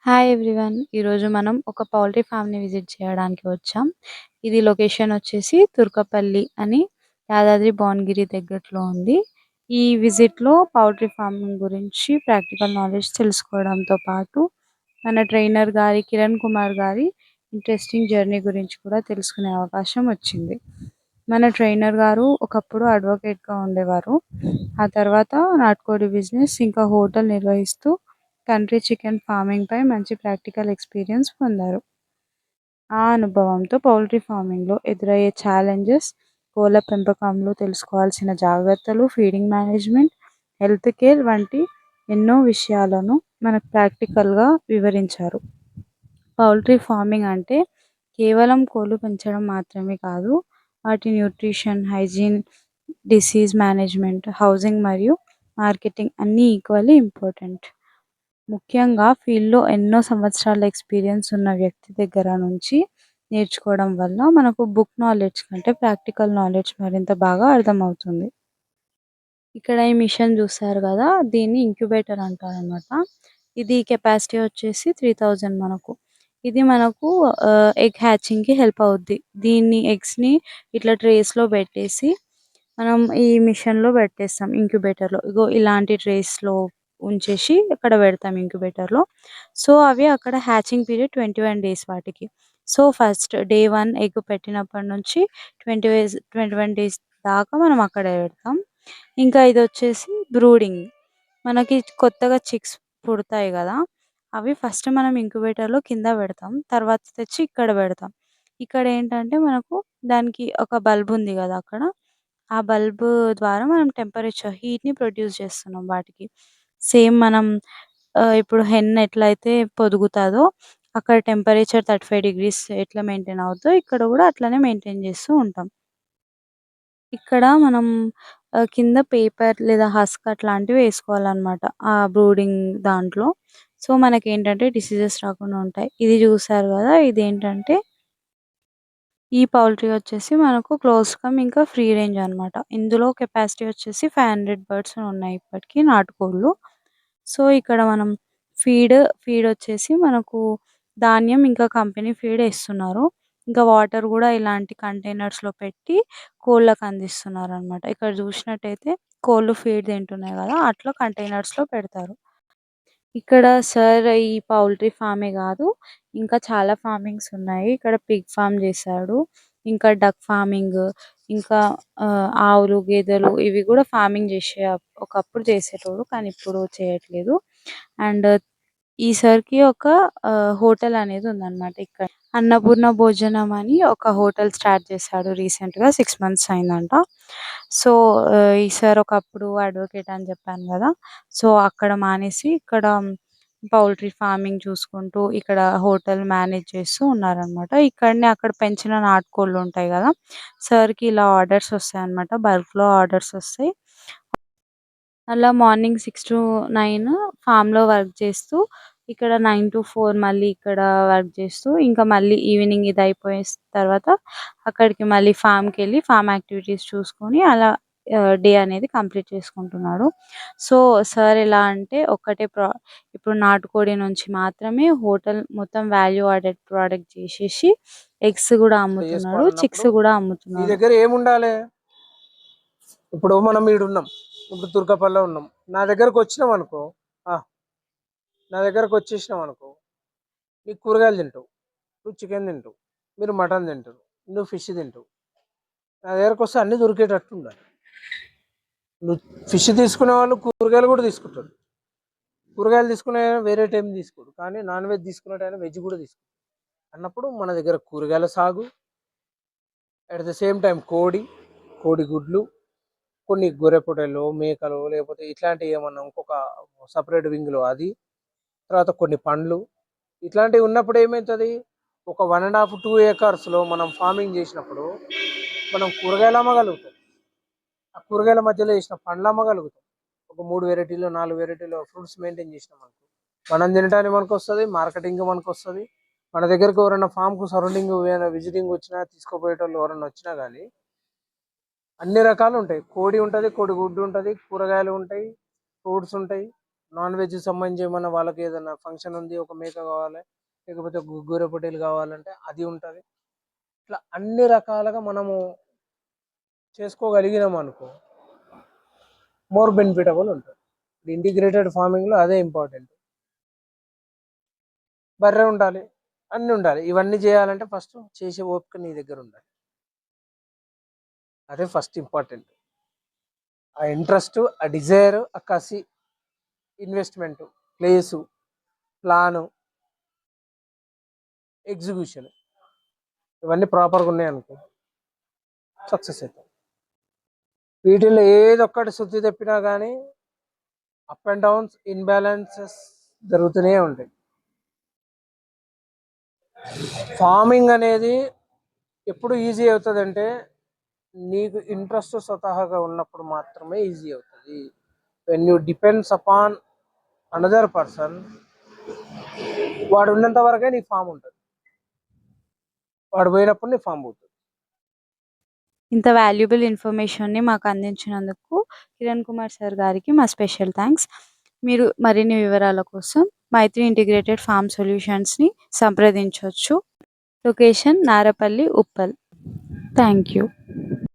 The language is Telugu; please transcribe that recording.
Hi everyone. ఈరోజు మనం ఒక పౌల్ట్రీ ఫామ్‌ని విజిట్ చేయడానికి వచ్చాం. ఇది లొకేషన్ వచ్చేసి తుర్కపల్లి అని యాదాద్రి భువనగిరి దగ్గరలో ఉంది. ఈ విజిట్‌లో పౌల్ట్రీ ఫార్మింగ్ గురించి ప్రాక్టికల్ నాలెడ్జ్ తెలుసుకోవడంతో పాటు మన ట్రైనర్ గారి కిరణ్ కుమార్ గారి ఇంట్రెస్టింగ్ జర్నీ గురించి కూడా తెలుసుకునే అవకాశం వచ్చింది. మన ట్రైనర్ గారు ఒకప్పుడు అడ్వకేట్‌గా ఉండేవారు. ఆ తర్వాత నాటుకోడి బిజినెస్ ఇంకా హోటల్ నిర్వహిస్తూ కంట్రీ చికెన్ ఫార్మింగ్ పై మంచి ప్రాక్టికల్ ఎక్స్పీరియన్స్ పొందారు. ఆ అనుభవంతో పౌల్ట్రీ ఫార్మింగ్లో ఎదురయ్యే ఛాలెంజెస్, కోళ్ల పెంపకంలో తెలుసుకోవాల్సిన జాగ్రత్తలు, ఫీడింగ్ మేనేజ్మెంట్, హెల్త్ కేర్ వంటి ఎన్నో విషయాలను మనకు ప్రాక్టికల్గా వివరించారు. పౌల్ట్రీ ఫార్మింగ్ అంటే కేవలం కోళ్లు పెంచడం మాత్రమే కాదు, వాటి nutrition, hygiene, disease management, housing మరియు మార్కెటింగ్ అన్నీ ఈక్వల్లీ ఇంపార్టెంట్. ముఖ్యంగా ఫీల్డ్‌లో ఎన్నో సంవత్సరాల ఎక్స్‌పీరియన్స్ ఉన్న వ్యక్తి దగ్గర నుంచి నేర్చుకోవడం వల్ల మనకు బుక్ నాలెడ్జ్ కంటే ప్రాక్టికల్ నాలెడ్జ్ మరింత బాగా అర్థమవుతుంది. ఇక్కడ ఈ మిషన్ చూసారు కదా! దీన్ని ఇంక్యుబేటర్ అంటారనమాట. ఇది కెపాసిటీ వచ్చేసి 3000 మనకు. ఇది మనకు ఎగ్ హ్యాచింగ్‌కి హెల్ప్ అవుద్ది. దీన్ని ఎగ్స్‌ని ఇట్లా ట్రేస్‌లో పెట్టేసి మనం ఈ మిషన్‌లో పెట్టేస్తాం ఇంక్యుబేటర్‌లో. ఇగో ఇలాంటి ట్రేస్‌లో ఉంచేసి అక్కడ పెడతాం ఇంక్యుబేటర్‌లో. సో, అవి అక్కడ హ్యాచింగ్ పీరియడ్ 21 డేస్ వాటికి. సో, ఫస్ట్ డే 1 ఎగ్ పెట్టినప్పటి నుంచి 21 డేస్ దాకా మనం అక్కడే పెడతాం. ఇంకా ఇదొచ్చేసి బ్రూడింగ్. మనకి కొత్తగా చిక్స్ పుడతాయి గదా! అవి ఫస్ట్ మనం ఇంక్యుబేటర్‌లో కింద పెడతాం. తర్వాత తెచ్చి ఇక్కడ పెడతాం. ఇక్కడేంటంటే మనకు దానికి ఒక బల్బ్ ఉంది గదా! అక్కడ. ఆ బల్బ్ ద్వారా మనం హీట్‌ని ప్రొడ్యూస్ చేస్తున్నాం వాటికి. సేమ్ మనం ఇప్పుడు హెన్ ఎట్లయితే పొదుగుతాదో అక్కడ టెంపరేచర్ 35 డిగ్రీస్ ఎట్లా మెయింటైన్ అవుద్దో ఇక్కడ గూడా అట్లనే మెయింటైన్ చేస్తూ ఉంటాం. ఇక్కడ మనం కింద పేపర్ లేదా హస్క్ అట్లాంటివి వేసుకోవాలనమాట. ఆ బ్రూడింగ్ దాంట్లో. సో, మనకేంటంటే డిసీజెస్ రాకుండా ఉంటాయి. ఇది చూసారు గదా! ఇదేంటంటే ఈ పౌల్ట్రీ వచ్చేసి మనకు క్లోజ్ కమ్ ఇంకా ఫ్రీ రేంజ్ అనమాట. ఇందులో కెపాసిటీ వచ్చేసి 500 బర్డ్స్ ఉన్నాయి ఇప్పటికి నాటుకోళ్ళు. సో, ఇక్కడ మనం ఫీడ్ వచ్చేసి మనకు ధాన్యం ఇంకా కంపెనీ ఫీడ్ ఇస్తున్నారు. ఇంకా వాటర్ గూడా ఇలాంటి కంటైనర్స్‌లో పెట్టి కోళ్ళకి అందిస్తున్నారనమాట. ఇక్కడ చూసినట్టయితే కోళ్ళు ఫీడ్ తింటున్నాయి గదా! అట్లా కంటైనర్స్‌లో పెడతారు. ఇక్కడ సార్ ఈ పౌల్ట్రీ ఫార్మే గాదు, ఇంకా చాలా ఫార్మింగ్స్ ఉన్నాయి. ఇక్కడ పిగ్ ఫార్మ్ చేశాడు. ఇంకా డక్ ఫార్మింగ్, ఇంకా ఆవులు, గేదెలు ఇవి గూడా ఫార్మింగ్ ఒకప్పుడు చేసేటోడు. కానీ ఇప్పుడు చేయట్లేదు. అండ్ ఈ సార్‌కి ఒక హోటల్ అనేది ఉందన్నమాట ఇక్కడ. అన్నపూర్ణ భోజనం అని ఒక హోటల్ స్టార్ట్ చేశాడు రీసెంట్‌గా 6 మంత్స్ అయిందంట. సో, ఈ సార్ ఒకప్పుడు అడ్వకేట్ అని చెప్పాను గదా! సో, అక్కడ మానేసి ఇక్కడ పౌల్ట్రీ ఫార్మింగ్ చూసుకుంటూ ఇక్కడ హోటల్ మేనేజ్ చేస్తూ ఉన్నారనమాట. ఇక్కడనే అక్కడ పెంచిన నాటుకోళ్ళు ఉంటాయి గదా! సార్‌కి ఇలా ఆర్డర్స్ వస్తాయన్నమాట. బల్క్‌లో ఆర్డర్స్ వస్తాయి. అలా మార్నింగ్ 6-9 ఫామ్‌లో వర్క్ చేస్తూ, ఇక్కడ 9-4 మళ్ళీ ఇక్కడ వర్క్ చేస్తూ, ఇంకా మళ్ళీ ఈవినింగ్ ఇది అయిపోయేన తర్వాత అక్కడికి మళ్ళీ ఫామ్‌కెళ్ళి ఫామ్ యాక్టివిటీస్ చూసుకొని అలా డే అనేది కంప్లీట్ చేసుకుంటున్నాడు. సో, సార్ ఎలా అంటే ఇప్పుడు నాటుకోడి నుంచి మాత్రమే హోటల్ మొత్తం వాల్యూ యాడెడ్ ప్రొడక్ట్ చేసేసి ఎగ్స్ గూడా అమ్ముతున్నాడు. చిక్స్ చేసుకోవాలన్నప్పుడు గూడా నీ అమ్ముతున్నాడు. దగ్గర ఏముండాలి? ఇప్పుడు మనం ఈడున్నాం. ఇప్పుడు తుర్కపల్లిలో ఉన్నాం. నా దగ్గరకు వచ్చినావనుకో, నా దగ్గరకు వచ్చేసినావనుకో, నీకు కూరగాయలు తింటావు, నువ్వు చికెన్ తింటావు, మీరు మటన్ తింటారు, నువ్వు ఫిష్ తింటావు. నా దగ్గరకు వస్తే అన్నీ దొరికేటట్టు ఉండాలి. నువ్వు ఫిష్ తీసుకునే వాళ్ళు కూరగాయలు కూడా తీసుకుంటారు. కూరగాయలు తీసుకునే ఆయన వేరే టైం తీసుకోడు. కానీ నాన్ వెజ్ తీసుకునే ఆయన వెజ్ కూడా తీసుకుంటాడు. అన్నప్పుడు మన దగ్గర కూరగాయల సాగు, అట్ ద సేమ్ టైం కోడి గుడ్లు, కొన్ని గొర్రె పొట్టేలు, మేకలు, లేకపోతే ఇట్లాంటివి ఏమన్నా ఇంకొక సపరేట్ వింగ్‌లో అది. తర్వాత కొన్ని పండ్లు. ఇట్లాంటివి ఉన్నప్పుడు ఏమైతది? ఒక 1½ 2 ఏకర్స్‌లో మనం ఫార్మింగ్ చేసినప్పుడు మనం కూరగాయలు అమ్మగలుగుతాం. ఆ కూరగాయల మధ్యలో ఏసిన పండ్లు అమ్మగలుగుతాం. ఒక 3 వెరైటీలు, 4 వెరైటీలు ఫ్రూట్స్ మెయింటైన్ చేసినామనుకో, మనం తినడానికి మనకొస్తది, మార్కెటింగ్ మనకొస్తది. మన దగ్గరకు ఎవరైనా ఫామ్‌కు సరౌండింగ్ ఏమైనా విజిటింగ్ వచ్చినా, తీసుకుపోయేటోళ్ళు ఎవరైనా వచ్చినా గానీ అన్ని రకాలు ఉంటాయి. కోడి ఉంటది, కోడి గుడ్డు ఉంటది, కూరగాయలు ఉంటాయి, ఫ్రూట్స్ ఉంటాయి. నాన్ వెజ్ సంబంధించి ఏమన్నా వాళ్ళకి ఏదైనా ఫంక్షన్ ఉంది, ఒక మేక కావాలి, లేకపోతే గొర్రె పొట్టేలు కావాలంటే అది ఉంటుంది. ఇట్లా అన్ని రకాలుగా మనము చేసుకోగలిగినాం అనుకో మోర్ బెనిఫిటబుల్ ఉంటుంది. ఇంటిగ్రేటెడ్ ఫార్మింగ్లో అదే ఇంపార్టెంట్. బర్రె ఉండాలి, అన్నీ ఉండాలి. ఇవన్నీ చేయాలంటే ఫస్ట్ చేసే ఓపిక నీ దగ్గర ఉండాలి. అదే ఫస్ట్ ఇంపార్టెంట్. ఆ ఇంట్రెస్ట్, ఆ డిజైర్, ఆ కసి, ఇన్వెస్ట్మెంట్, ప్లేసు, ప్లాను, ఎగ్జిక్యూషన్, ఇవన్నీ ప్రాపర్గా ఉన్నాయి అనుకో సక్సెస్ అవుతాం. వీటిల్లో ఏది ఒక్కటి శుద్ధి తప్పినా కానీ అప్ అండ్ డౌన్స్, ఇన్బ్యాలెన్సెస్ జరుగుతూనే ఉంటాయి. ఫార్మింగ్ అనేది ఎప్పుడు ఈజీ అవుతుంది అంటే నీకు ఇంట్రెస్ట్ స్వతహాగా ఉన్నప్పుడు మాత్రమే ఈజీ అవుతుంది. When you depends upon another person, వాడు ఉన్నంత వరకే నీ ఫామ్ ఉంటుంది, వాడు పోయినప్పుడు నీ ఫామ్ పోతుంది. ఇంత వాల్యుబుల్ ఇన్ఫర్మేషన్ని మాకు అందించినందుకు కిరణ్ కుమార్ సార్ గారికి మా స్పెషల్ థ్యాంక్స్. మీరు మరిన్ని వివరాల కోసం మైత్రి ఇంటిగ్రేటెడ్ ఫార్మ్ సొల్యూషన్స్ని సంప్రదించవచ్చు. Location Narapally, Uppal. Thank you.